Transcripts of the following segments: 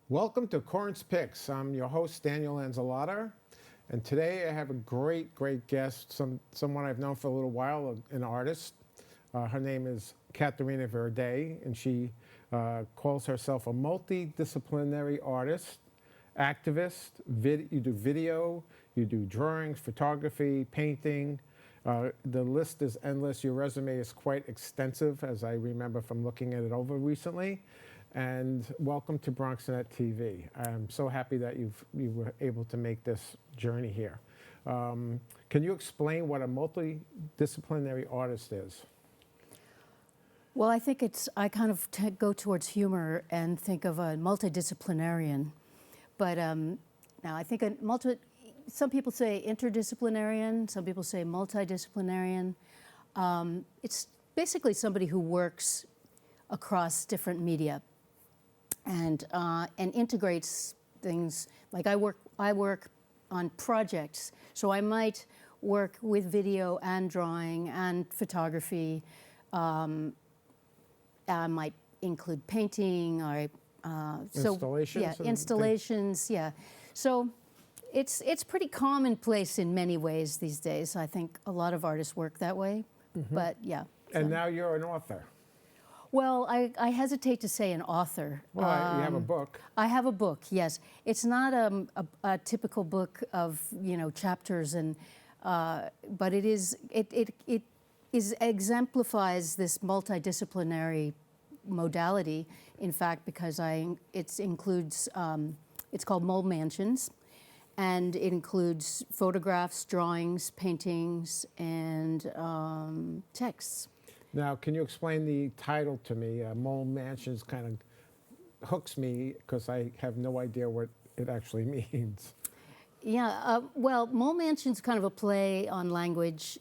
Welcome to Corinne's Picks. I'm your host, Daniel Anzalata, and today I have a great guest, someone I've known for a little while, an artist. Her name is Caterina Verde, and she calls herself a multidisciplinary artist, activist. You do video, you do drawings, photography, painting. The list is endless. Your resume is quite extensive, as I remember from looking at it over recently. And welcome to BronxNet TV. I'm so happy that you were able to make this journey here. Can you explain what a multidisciplinary artist is? Well, I think I kind of go towards humor and think of a multidisciplinarian. But now I think some people say interdisciplinarian, some people say multidisciplinarian. It's basically somebody who works across different media and integrates things. Like I work on projects, so I might work with video and drawing and photography. I might include painting or installations. Yeah, installations. Yeah, so it's pretty commonplace in many ways these days. I think a lot of artists work that way. Mm-hmm. But yeah. And now you're an author. Well, I hesitate to say an author. Well, you have a book. I have a book, yes. It's not a typical book of chapters, but it exemplifies this multidisciplinary modality. In fact, because it includes it's called Mole Mansions, and it includes photographs, drawings, paintings, and texts. Now, can you explain the title to me? Mole Mansions kind of hooks me because I have no idea what it actually means. Yeah, well, Mole Mansion's kind of a play on language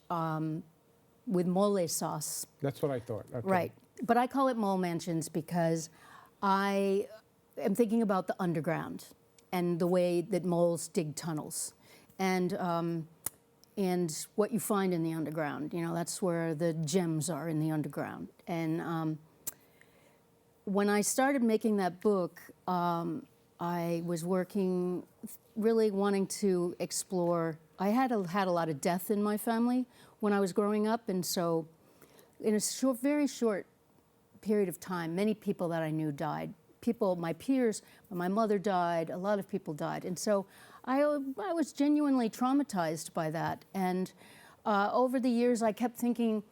with mole sauce. That's what I thought. Okay. Right, but I call it Mole Mansions because I am thinking about the underground and the way that moles dig tunnels. And what you find in the underground. That's where the gems are, in the underground. And when I started making that book, I was working, really wanting to explore. I had a lot of death in my family when I was growing up, and so in a very short period of time, many people that I knew died. My peers, my mother died, a lot of people died. And so I was genuinely traumatized by that. And over the years, I kept thinking,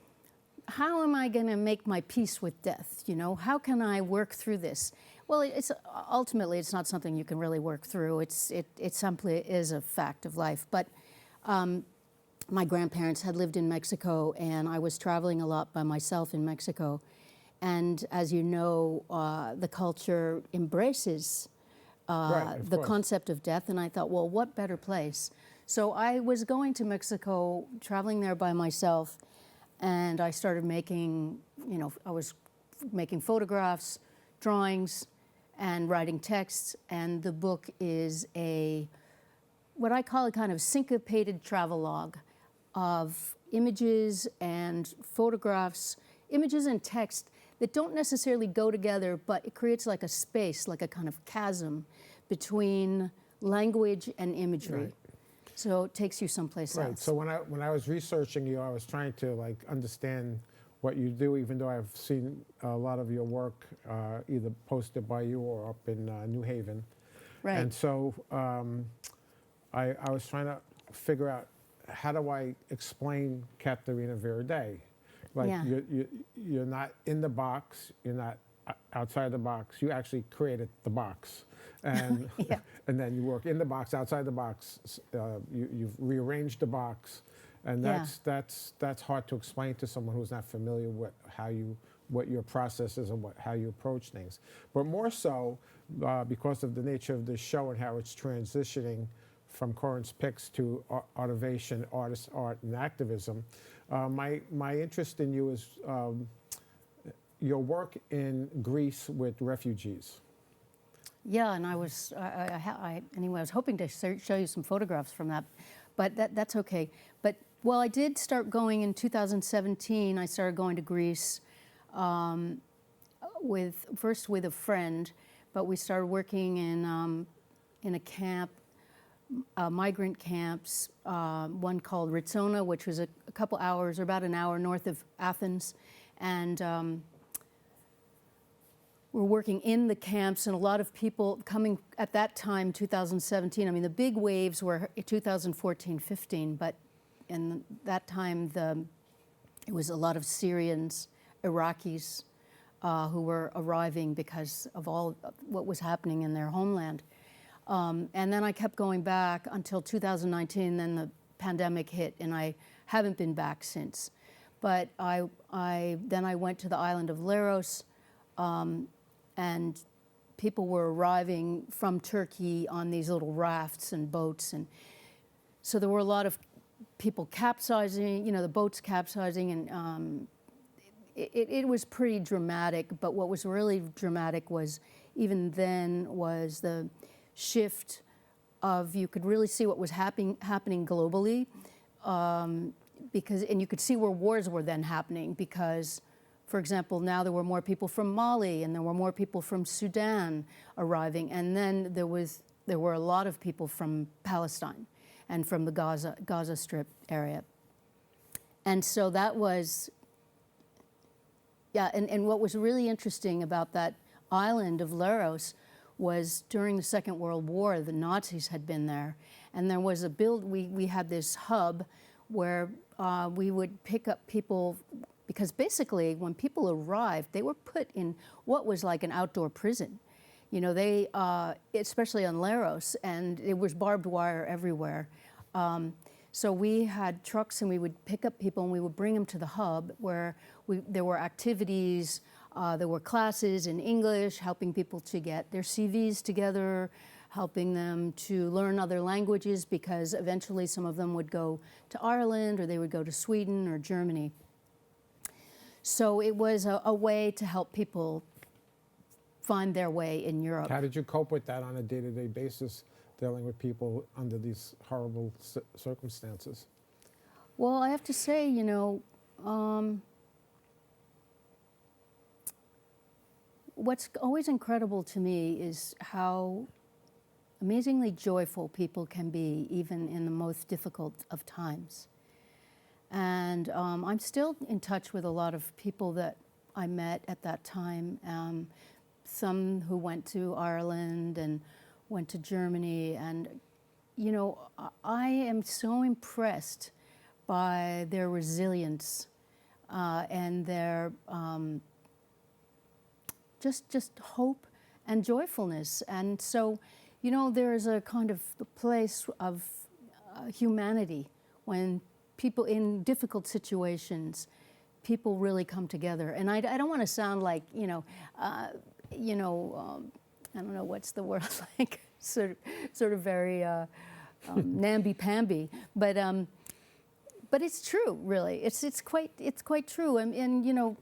how am I going to make my peace with death? How can I work through this? Well, ultimately, it's not something you can really work through. It simply is a fact of life. But my grandparents had lived in Mexico, and I was traveling a lot by myself in Mexico. And as you know, the culture embraces the concept of death, and I thought, well, what better place? So I was going to Mexico, traveling there by myself, and I started making, I was making photographs, drawings, and writing texts, and the book is what I call a kind of syncopated travelogue of images and photographs, images and text that don't necessarily go together, but it creates like a space, like a kind of chasm between language and imagery. Right. So it takes you someplace else. Right. So when I was researching you, I was trying to understand what you do, even though I've seen a lot of your work either posted by you or up in New Haven. Right. And so I was trying to figure out, how do I explain Caterina Verde? Yeah. You're not in the box, you're not outside the box, you actually created the box. And, yeah. And then you work in the box, outside the box, you've rearranged the box. And that's hard to explain to someone who's not familiar with what your process is and how you approach things. But more so, because of the nature of the show and how it's transitioning from Corinne's Picks to Artivation, Artist, Art, and Activism. My interest in you is your work in Greece with refugees. Yeah, and anyway, I was hoping to show you some photographs from that, but that's okay. But well, I did start going in 2017. I started going to Greece first with a friend, but we started working in a camp, migrant camps, one called Ritsona, which was a couple hours or about an hour north of Athens, and we're working in the camps, and a lot of people coming at that time, 2017. I mean, the big waves were 2014, 15, but in that time, it was a lot of Syrians, Iraqis, who were arriving because of all what was happening in their homeland. And then I kept going back until 2019, then the pandemic hit, and I haven't been back since. But then I went to the island of Leros, and people were arriving from Turkey on these little rafts and boats. And so there were a lot of people capsizing, the boats capsizing, and it was pretty dramatic. But what was really dramatic was, even then, was the shift of, you could really see what was happening globally, and you could see where wars were then happening, because, for example, now there were more people from Mali, and there were more people from Sudan arriving, and then there were a lot of people from Palestine and from the Gaza Strip area. And so that was, and what was really interesting about that island of Leros was, during the Second World War, the Nazis had been there, and there was we had this hub where we would pick up people, because basically when people arrived, they were put in what was like an outdoor prison. They, especially on Leros, and it was barbed wire everywhere. So we had trucks, and we would pick up people, and we would bring them to the hub, where there were activities, there were classes in English, helping people to get their CVs together, helping them to learn other languages, because eventually some of them would go to Ireland, or they would go to Sweden or Germany. So it was a way to help people find their way in Europe. How did you cope with that on a day-to-day basis, dealing with people under these horrible circumstances? Well, I have to say, what's always incredible to me is how amazingly joyful people can be, even in the most difficult of times. And I'm still in touch with a lot of people that I met at that time, some who went to Ireland and went to Germany. And, I am so impressed by their resilience and their just hope and joyfulness. And so, there is a kind of place of humanity when people in difficult situations, people really come together. And I don't want to sound like, I don't know what's the word, like sort of very namby-pamby, but it's true, really. It's quite true. And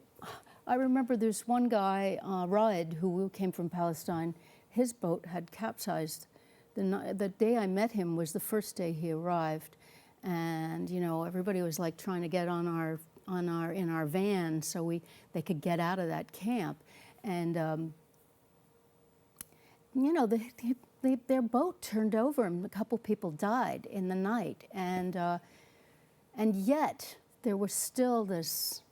I remember there's one guy, Raed, who came from Palestine. His boat had capsized. The day I met him was the first day he arrived. And everybody was like trying to get in our van so they could get out of that camp, and their boat turned over and a couple people died in the night, and yet there was still this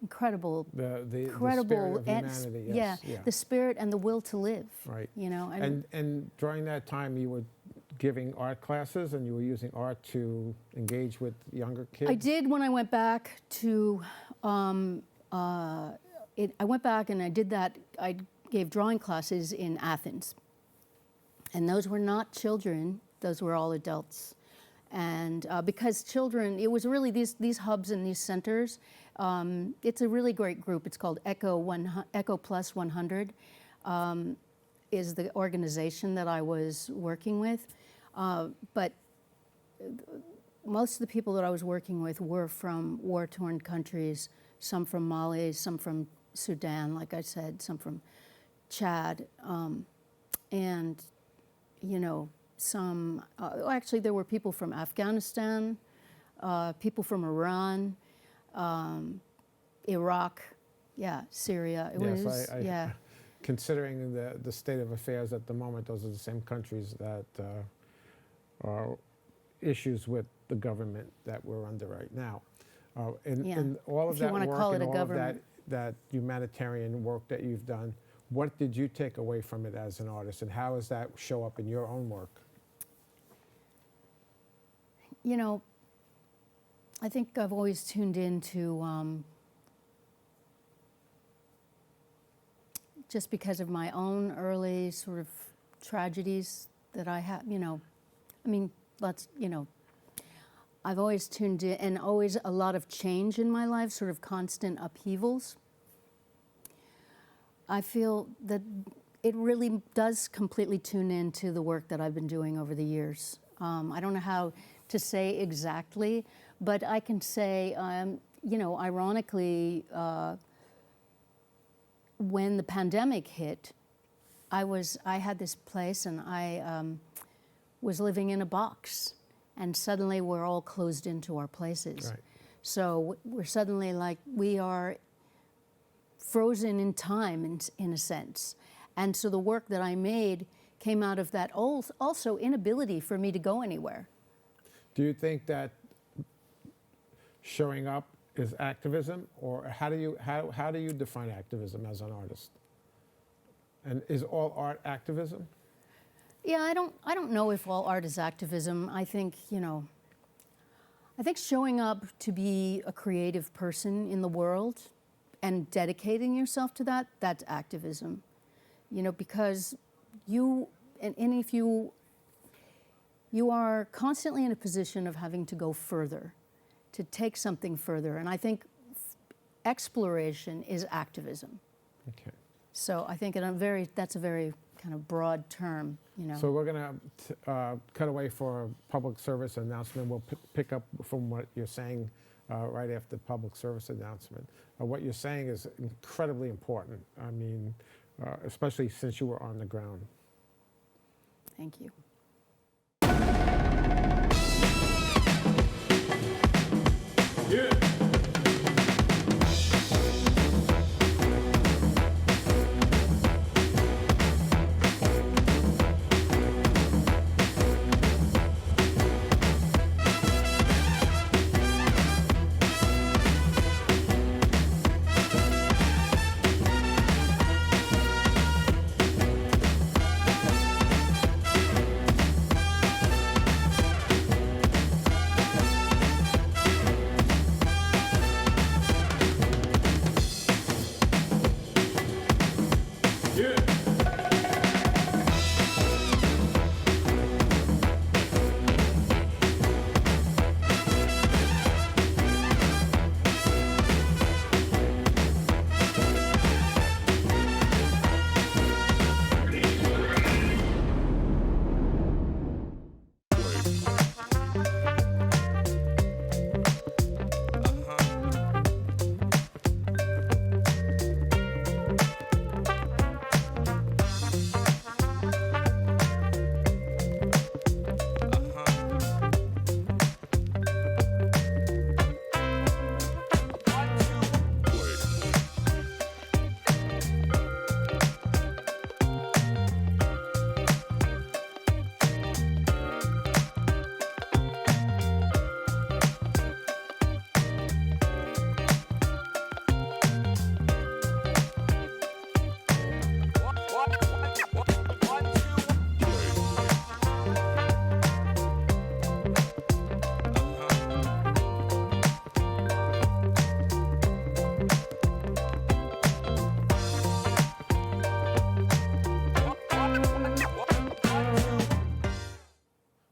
incredible the spirit of humanity, yes, yeah, the spirit and the will to live. Right. And during that time, you were giving art classes, and you were using art to engage with younger kids? I did when I went back to, I went back and I did that. I gave drawing classes in Athens. And those were not children, those were all adults. And because children, it was really these hubs and these centers, it's a really great group. It's called Echo Plus 100, is the organization that I was working with. But most of the people that I was working with were from war-torn countries, some from Mali, some from Sudan, like I said, some from Chad, and, you know, some, actually there were people from Afghanistan, people from Iran, Iraq, yeah, Syria. It Yes, was, yeah. Considering the state of affairs at the moment, those are the same countries that are issues with the government that we're under right now. In all of If you that wanna work call and it a all government. of that humanitarian work that you've done, what did you take away from it as an artist, and how does that show up in your own work? You know, I think I've always tuned into, just because of my own early sort of tragedies that I had, you know, I mean, you know, I've always tuned in, and always a lot of change in my life, sort of constant upheavals. I feel that it really does completely tune into the work that I've been doing over the years. I don't know how to say exactly, but I can say, you know, ironically, when the pandemic hit, I had this place, and I was living in a box, and suddenly we're all closed into our places. Right. So we're suddenly like, we are frozen in time in a sense. And so the work that I made came out of that also inability for me to go anywhere. Do you think that showing up is activism, or how do you define activism as an artist? And is all art activism? Yeah, I don't know if all art is activism. I think, you know, I think showing up to be a creative person in the world and dedicating yourself to that, that's activism. You know, because you, and if you are constantly in a position of having to go further, to take something further. And I think exploration is activism. Okay. So I think that's a very kind of broad term, you know. So we're going to cut away for a public service announcement. We'll pick up from what you're saying right after the public service announcement. What you're saying is incredibly important. I mean, especially since you were on the ground. Thank you. Yeah.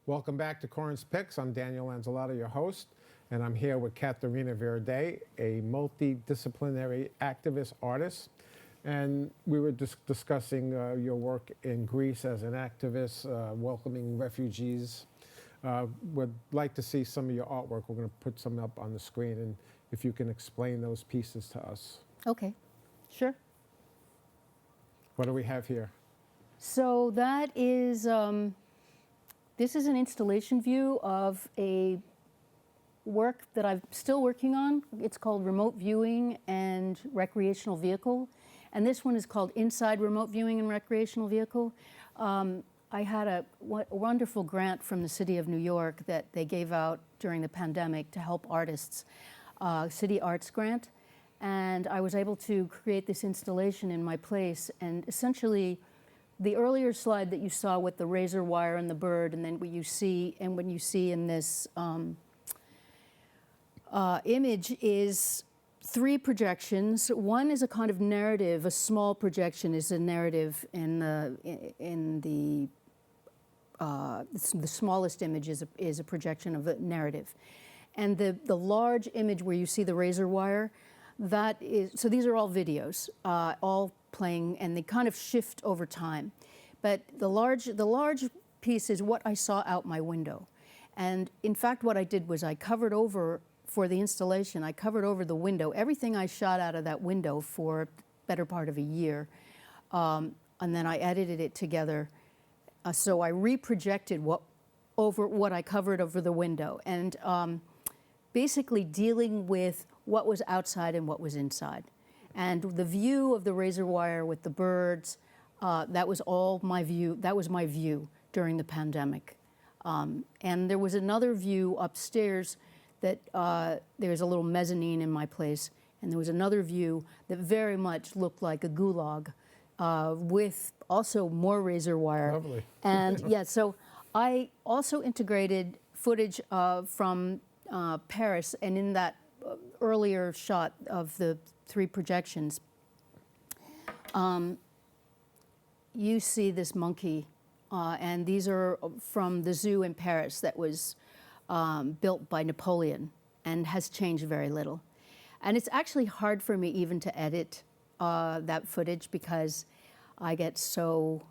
Welcome back to Corinne's Picks. I'm Daniel Lanzolata, your host, and I'm here with Caterina Verde, a multidisciplinary activist artist. And we were discussing your work in Greece as an activist, welcoming refugees. Would like to see some of your artwork. We're going to put some up on the screen, and if you can explain those pieces to us. Okay, sure. What do we have here? So that is, this is an installation view of a work that I'm still working on. It's called Remote Viewing and Recreational Vehicle. And this one is called Inside Remote Viewing and Recreational Vehicle. I had a wonderful grant from the City of New York that they gave out during the pandemic to help artists, City Arts Grant. And I was able to create this installation in my place. And essentially, the earlier slide that you saw with the razor wire and the bird, and then what you see, and when you see in this image is 3 projections. One is a kind of narrative. A small projection is a narrative the smallest image is a projection of a narrative. And the large image where you see the razor wire, that is, so these are all videos, all playing, and they kind of shift over time. But the large piece is what I saw out my window. And in fact, what I did was I covered over, for the installation, I covered over the window, everything I shot out of that window for the better part of a year. And then I edited it together. So I reprojected what I covered over the window, and basically dealing with what was outside and what was inside. And the view of the razor wire with the birds, that was all my view. That was my view during the pandemic. And there was another view upstairs that there's a little mezzanine in my place, and there was another view that very much looked like a gulag with also more razor wire. Lovely. And yeah, so I also integrated footage from Paris, and in that earlier shot of the 3 projections, you see this monkey, and these are from the zoo in Paris that was built by Napoleon and has changed very little. And it's actually hard for me even to edit that footage because I get so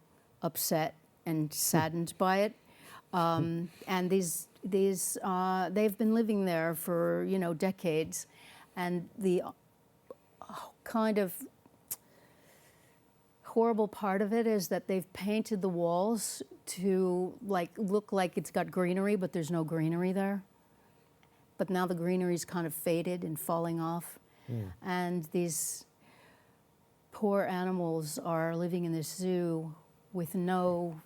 upset and saddened by it. And they've been living there for, decades. And the kind of horrible part of it is that they've painted the walls to look like it's got greenery, but there's no greenery there. But now the greenery's kind of faded and falling off. And these poor animals are living in this zoo with no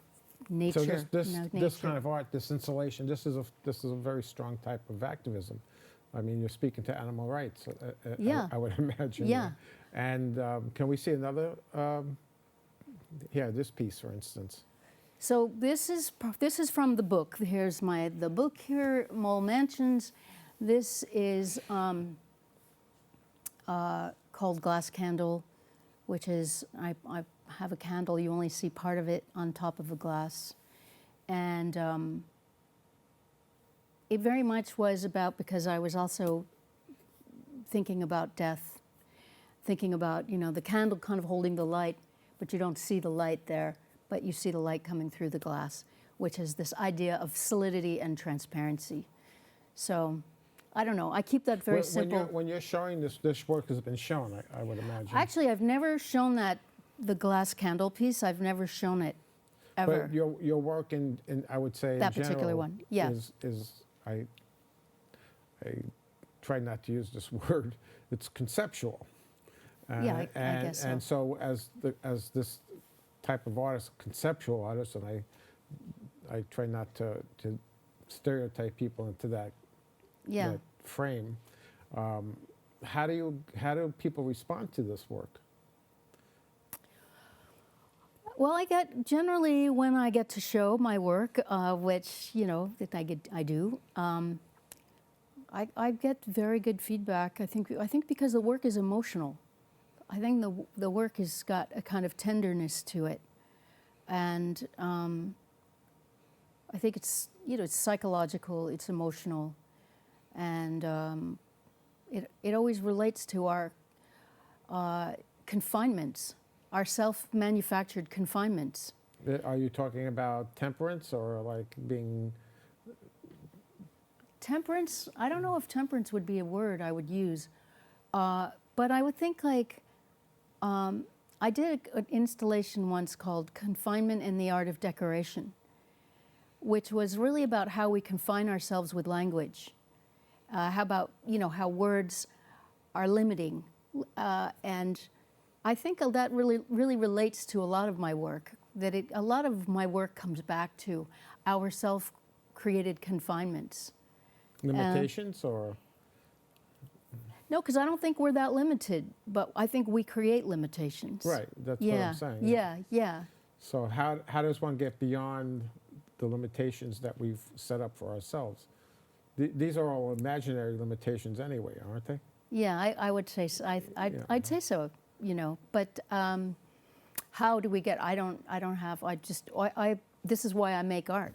nature. So this kind of art, this installation, this is a very strong type of activism. I mean, you're speaking to animal rights. Yeah. I would imagine. Yeah. And can we see another? This piece, for instance. So this is from the book. Here's the book here, Mole Mansions. This is called Glass Candle, which is, I have a candle, you only see part of it on top of a glass. And it very much was about, because I was also thinking about death, thinking about, the candle kind of holding the light, but you don't see the light there, but you see the light coming through the glass, which is this idea of solidity and transparency. So, I don't know, I keep that very simple. When you're showing this work has been shown, I would imagine. Actually, I've never shown the glass candle piece, I've never shown it, ever. But your work in I would say, that in particular general, one, yeah. is I try not to use this word, it's conceptual. Yeah, I guess so. And so as this type of artist, conceptual artist, and I try not to stereotype people into that frame. How do people respond to this work? Well, generally when I get to show my work, which that I do, I get very good feedback. I think because the work is emotional. I think the work has got a kind of tenderness to it, and I think it's it's psychological, it's emotional, and it always relates to our confinements our self-manufactured confinements. Are you talking about temperance or like being? Temperance, I don't know if temperance would be a word I would use, but I would think like, I did an installation once called Confinement and the Art of Decoration, which was really about how we confine ourselves with language. How about, how words are limiting. And I think that really relates to a lot of my work, that a lot of my work comes back to our self-created confinements. Limitations or? No, because I don't think we're that limited, but I think we create limitations. Right, that's what Yeah, I'm saying. yeah. So how does one get beyond the limitations that we've set up for ourselves? These are all imaginary limitations anyway, aren't they? Yeah, I would say so. I'd say so, But how do we get? I don't have. This is why I make art.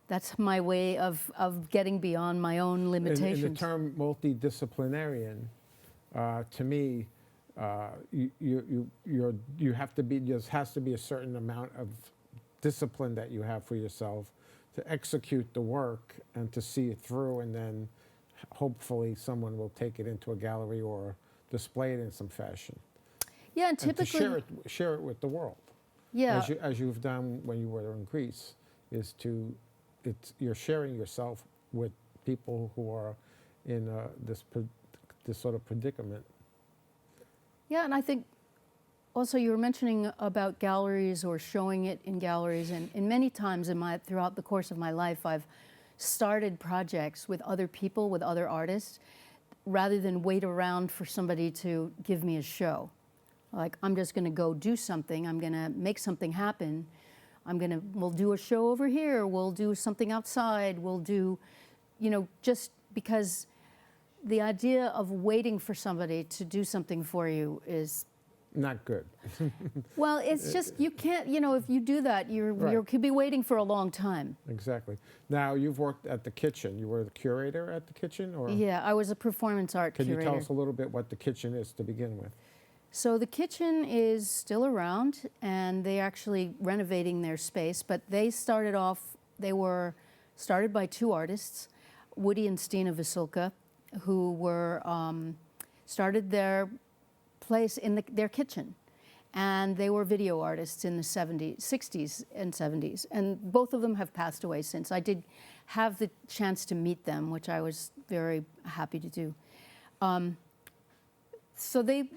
That's my way of getting beyond my own limitations. In the term multidisciplinarian, to me, you have to be. There has to be a certain amount of discipline that you have for yourself to execute the work and to see it through, and then hopefully someone will take it into a gallery or display it in some fashion. Yeah, and typically and to share it with the world. Yeah, as you've done when you were in Greece, you're sharing yourself with people who are in this sort of predicament. Yeah, and I think also you were mentioning about galleries or showing it in galleries, and many times throughout the course of my life, I've started projects with other people, with other artists, rather than wait around for somebody to give me a show. Like, I'm just going to go do something. I'm going to make something happen. We'll do a show over here. We'll do something outside. We'll do, just because the idea of waiting for somebody to do something for you is not good. Well, it's just, you can't, if you do that, you could be waiting for a long time. Exactly. Now, you've worked at the Kitchen. You were the curator at the Kitchen? Or? Yeah, I was a performance art curator. Can you tell us a little bit what the Kitchen is to begin with? So the Kitchen is still around, and they're actually renovating their space, but they were started by two artists, Woody and Stina Vasilka, who were, started their place in their kitchen. And they were video artists in the 60s and 70s. And both of them have passed away since. I did have the chance to meet them, which I was very happy to do. So they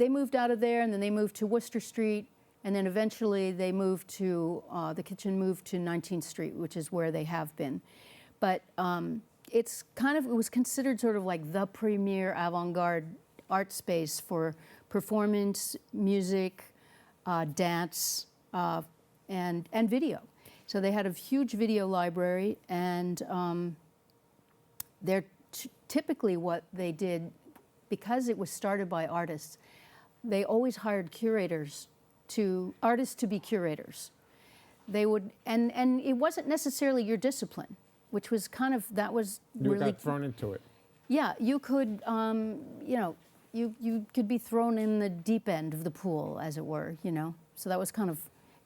moved out of there, and then they moved to Worcester Street, and then eventually they moved to, the Kitchen moved to 19th Street, which is where they have been. But it was considered sort of like the premier avant-garde art space for performance, music, dance, and video. So they had a huge video library, and typically what they did, because it was started by artists, they always hired artists to be curators. They would, and it wasn't necessarily your discipline, which was that was you really... got thrown into it. Yeah, you could, you could be thrown in the deep end of the pool, as it were, So that was kind of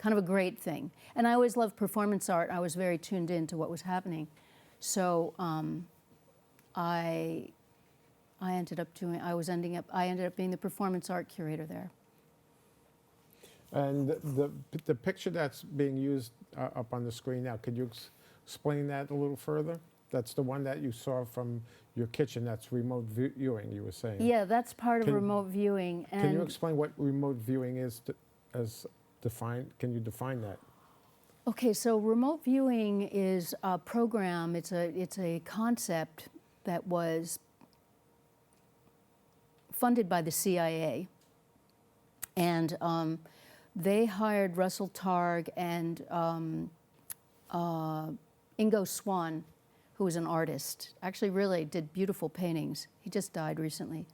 a great thing. And I always loved performance art. I was very tuned in to what was happening. So I ended up being the performance art curator there. And the picture that's being used up on the screen now, could you explain that a little further? That's the one that you saw from your kitchen. That's remote viewing, you were saying. Yeah, that's part of remote viewing. And can you explain what remote viewing is as defined? Can you define that? Okay, so remote viewing is a program. It's a concept that was funded by the CIA, and they hired Russell Targ and Ingo Swann, who was an artist, actually really did beautiful paintings. He just died recently,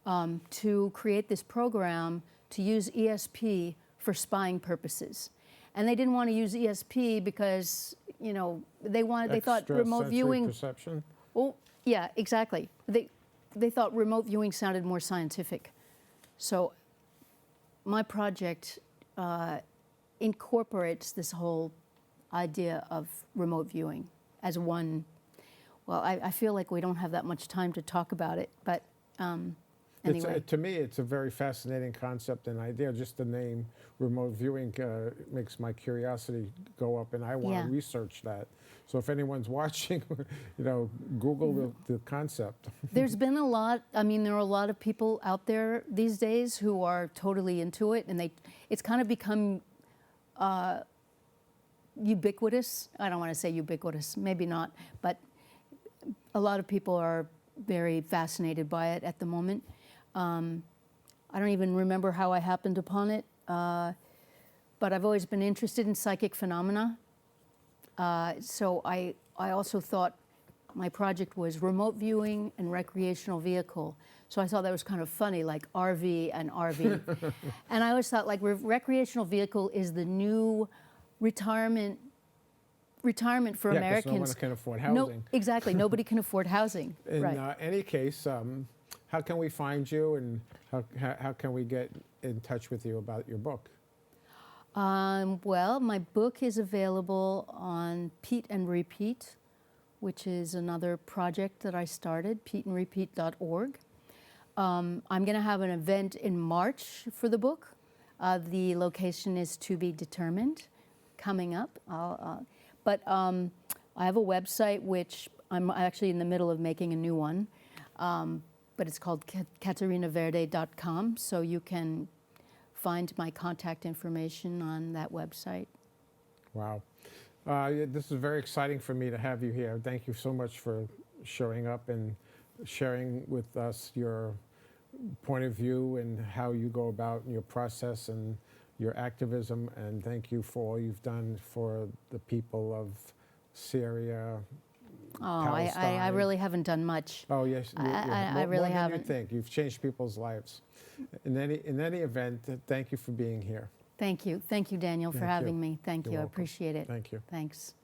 to create this program to use ESP for spying purposes. And they didn't want to use ESP because, they thought remote viewing... perception? Well, yeah, exactly. They thought remote viewing sounded more scientific. So my project incorporates this whole idea of remote viewing as one. Well, I feel like we don't have that much time to talk about it, but anyway. To me, it's a very fascinating concept and idea. Just the name remote viewing makes my curiosity go up, and I want Yeah. to research that. So if anyone's watching, Google the concept. There's been a lot, I mean, there are a lot of people out there these days who are totally into it, and it's kind of become ubiquitous. I don't want to say ubiquitous, maybe not, but a lot of people are very fascinated by it at the moment. I don't even remember how I happened upon it, but I've always been interested in psychic phenomena. So I also thought my project was remote viewing and recreational vehicle. So I thought that was kind of funny, like RV and RV. And I always thought like recreational vehicle is the new retirement for Yeah, 'cause Americans. no one can afford housing. No, exactly. Nobody can afford housing. In Right. any case, how can we find you, and how can we get in touch with you about your book? Well, my book is available on Pete and Repeat, which is another project that I started, peteandrepeat.org. I'm going to have an event in March for the book. The location is to be determined, coming up. But I have a website, which I'm actually in the middle of making a new one, but it's called CaterinaVerde.com, so you can find my contact information on that website. Wow. This is very exciting for me to have you here. Thank you so much for showing up and sharing with us your point of view and how you go about your process and your activism. And thank you for all you've done for the people of Syria, Oh, I Palestine. really haven't done much. Oh yes, I more really than haven't. you think. You've changed people's lives. In any event, thank you for being here. Thank you, Daniel, for Thank you. having me. Thank You're you, I welcome. appreciate it. Thank you. Thanks.